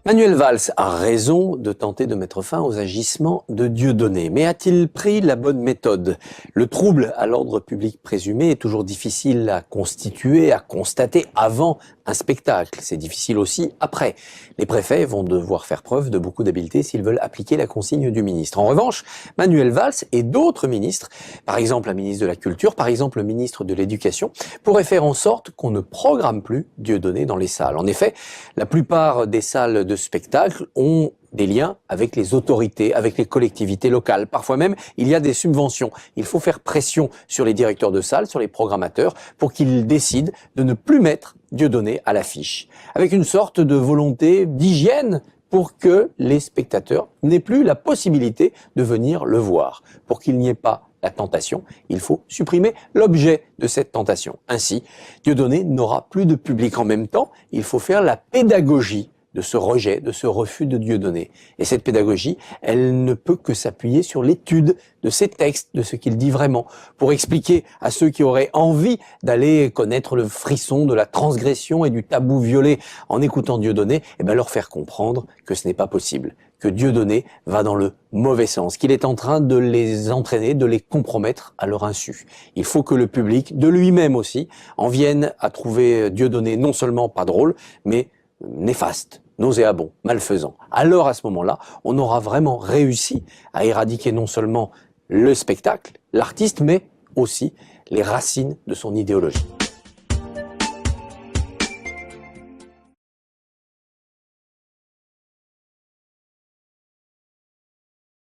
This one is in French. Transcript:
Manuel Valls a raison de tenter de mettre fin aux agissements de Dieudonné. Mais a-t-il pris la bonne méthode? Le trouble à l'ordre public présumé est toujours difficile à constituer, à constater avant un spectacle. C'est difficile aussi après. Les préfets vont devoir faire preuve de beaucoup d'habileté s'ils veulent appliquer la consigne du ministre. En revanche, Manuel Valls et d'autres ministres, par exemple la ministre de la Culture, par exemple le ministre de l'Éducation, pourraient faire en sorte qu'on ne programme plus Dieudonné dans les salles. En effet, la plupart des salles de spectacle ont des liens avec les autorités, avec les collectivités locales. Parfois même, il y a des subventions. Il faut faire pression sur les directeurs de salles, sur les programmateurs, pour qu'ils décident de ne plus mettre Dieudonné à l'affiche. Avec une sorte de volonté d'hygiène pour que les spectateurs n'aient plus la possibilité de venir le voir. Pour qu'il n'y ait pas la tentation, il faut supprimer l'objet de cette tentation. Ainsi, Dieudonné n'aura plus de public. En même temps, il faut faire la pédagogie de ce rejet, de ce refus de Dieudonné. Et cette pédagogie, elle ne peut que s'appuyer sur l'étude de ses textes, de ce qu'il dit vraiment, pour expliquer à ceux qui auraient envie d'aller connaître le frisson de la transgression et du tabou violé en écoutant Dieudonné, leur faire comprendre que ce n'est pas possible, que Dieudonné va dans le mauvais sens, qu'il est en train de les entraîner, de les compromettre à leur insu. Il faut que le public, de lui-même aussi, en vienne à trouver Dieudonné non seulement pas drôle, mais néfaste, nauséabond, malfaisant. Alors à ce moment-là, on aura vraiment réussi à éradiquer non seulement le spectacle, l'artiste, mais aussi les racines de son idéologie.